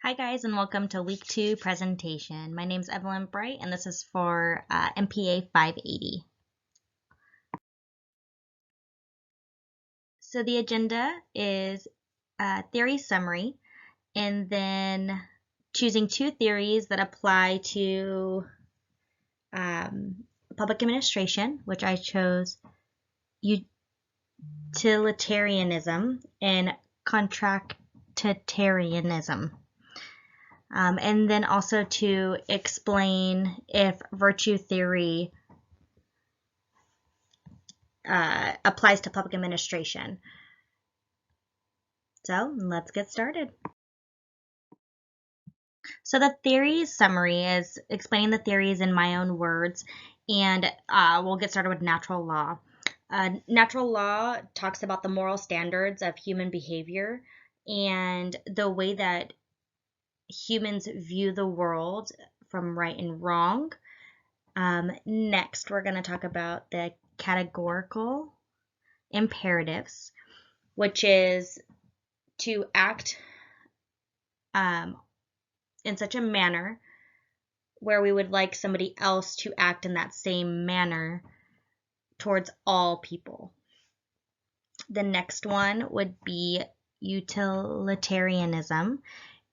Hi guys, and welcome to week 2 presentation. My name is Evelyn Bright and this is for MPA 580. So the agenda is theory summary and then choosing 2 theories that apply to public administration, which I chose utilitarianism and contractitarianism. And then also to explain if virtue theory applies to public administration. So let's get started. So the theory summary is explaining the theories in my own words, and we'll get started with natural law. Natural law talks about the moral standards of human behavior and the way that humans view the world from right and wrong. Next, we're going to talk about the categorical imperatives, which is to act in such a manner where we would like somebody else to act in that same manner towards all people. The next one would be utilitarianism,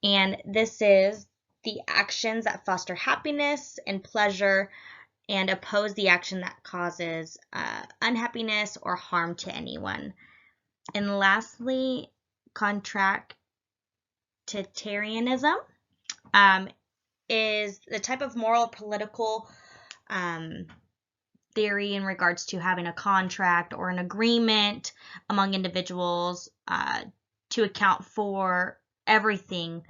and this is the actions that foster happiness and pleasure and oppose the action that causes unhappiness or harm to anyone. And lastly, contractitarianism is the type of moral political theory in regards to having a contract or an agreement among individuals to account for everything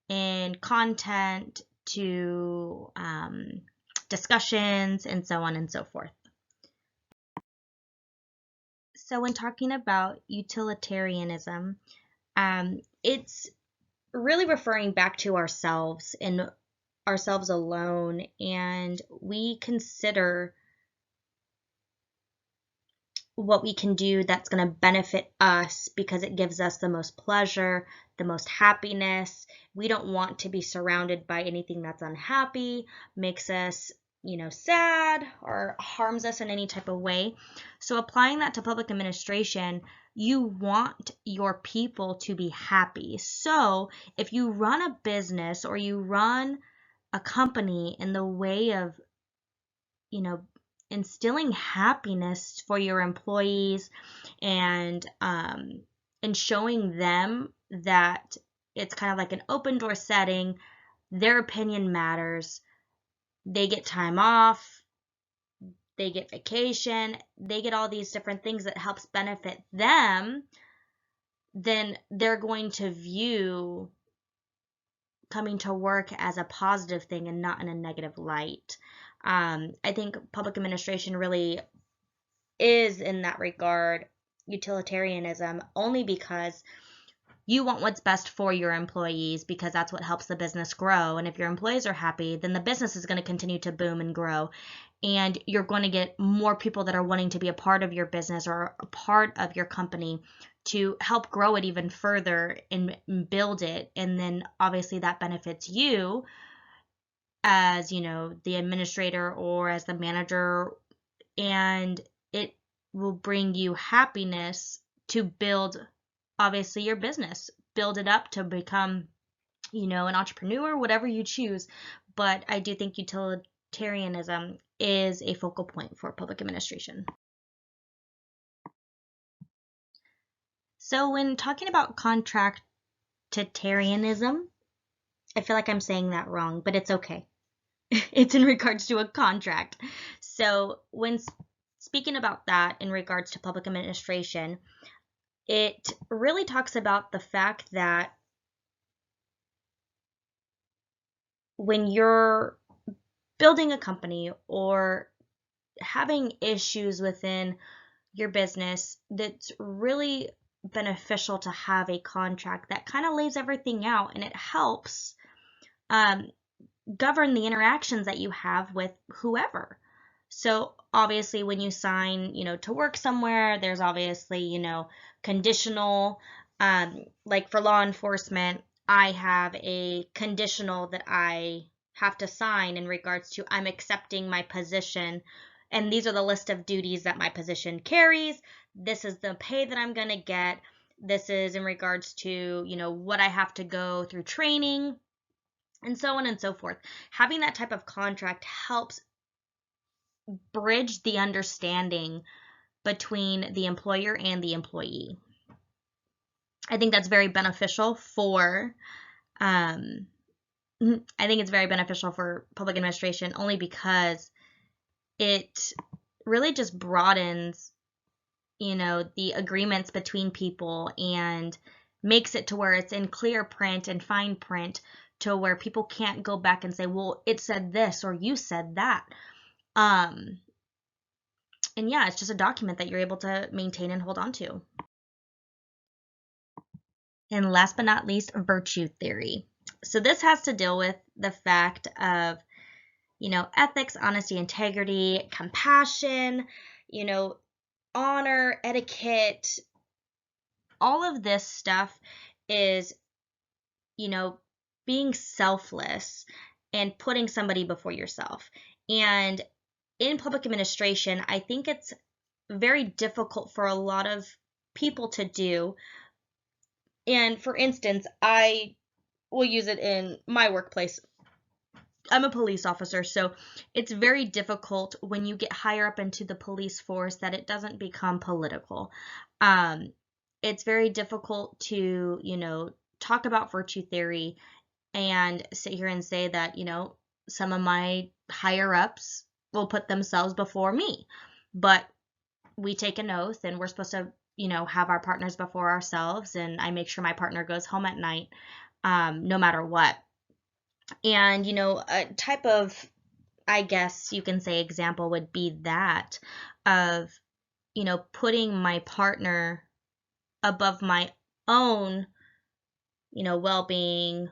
in content to discussions and so on and so forth. So when talking about utilitarianism, it's really referring back to ourselves and ourselves alone, and we consider what we can do that's going to benefit us because it gives us the most pleasure, the most happiness. We don't want to be surrounded by anything that's unhappy, makes us, sad, or harms us in any type of way. So applying that to public administration, you want your people to be happy. So if you run a business or you run a company in the way of, instilling happiness for your employees and showing them that it's kind of like an open door setting, their opinion matters, they get time off, they get vacation, they get all these different things that helps benefit them, then they're going to view coming to work as a positive thing and not in a negative light. I think public administration really is, in that regard, utilitarianism, only because you want what's best for your employees because that's what helps the business grow. And if your employees are happy, then the business is going to continue to boom and grow. And you're going to get more people that are wanting to be a part of your business or a part of your company to help grow it even further and build it. And then obviously that benefits you as, the administrator or as the manager, and it will bring you happiness to build obviously your business, build it up to become, an entrepreneur, whatever you choose. But I do think utilitarianism is a focal point for public administration. So when talking about contractitarianism, I feel like I'm saying that wrong, but it's okay. It's in regards to a contract. So when speaking about that in regards to public administration, it really talks about the fact that when you're building a company or having issues within your business, that's really beneficial to have a contract that kind of lays everything out, and it helps govern the interactions that you have with whoever. So obviously when you sign, to work somewhere, there's obviously, conditional, like for law enforcement, I have a conditional that I have to sign in regards to I'm accepting my position, and these are the list of duties that my position carries. This is the pay that I'm going to get. This is in regards to, what I have to go through training, and so on and so forth. Having that type of contract helps bridge the understanding between the employer and the employee. I think that's very beneficial for I think it's very beneficial for public administration only because it really just broadens, the agreements between people and makes it to where it's in clear print and fine print to where people can't go back and say, well, it said this or you said that. And yeah, it's just a document that you're able to maintain and hold on to. And last but not least, virtue theory. So this has to deal with the fact of, ethics, honesty, integrity, compassion, honor, etiquette. All of this stuff is, being selfless and putting somebody before yourself. And in public administration, I think it's very difficult for a lot of people to do. And for instance, I will use it in my workplace. I'm a police officer, so it's very difficult when you get higher up into the police force that it doesn't become political. It's very difficult to, talk about virtue theory and sit here and say that, some of my higher ups will put themselves before me. But we take an oath and we're supposed to, have our partners before ourselves. And I make sure my partner goes home at night, no matter what. And, a type of, I guess you can say, example would be that of, putting my partner above my own, well-being,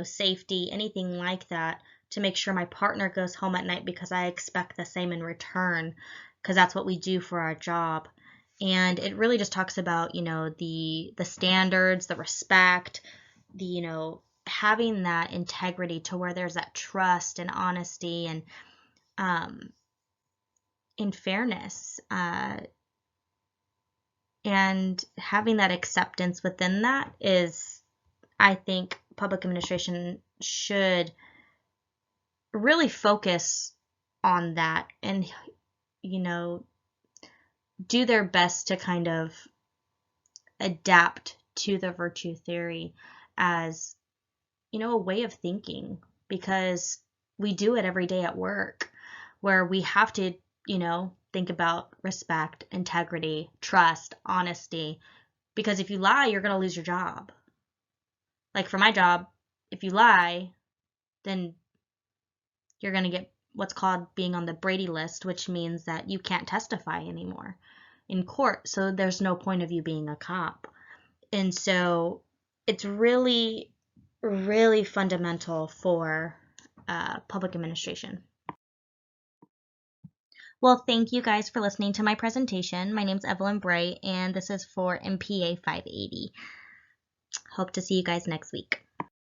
safety, anything like that, to make sure my partner goes home at night because I expect the same in return, because that's what we do for our job. And it really just talks about, the standards, the respect, the, having that integrity to where there's that trust and honesty and in fairness, and having that acceptance within that is, I think, public administration should really focus on that and, do their best to kind of adapt to the virtue theory as, a way of thinking, because we do it every day at work where we have to, think about respect, integrity, trust, honesty, because if you lie, you're going to lose your job. Like for my job, if you lie, then you're going to get what's called being on the Brady list, which means that you can't testify anymore in court. So there's no point of you being a cop. And so it's really, really fundamental for public administration. Well, thank you guys for listening to my presentation. My name's Evelyn Bright, and this is for MPA 580. Hope to see you guys next week.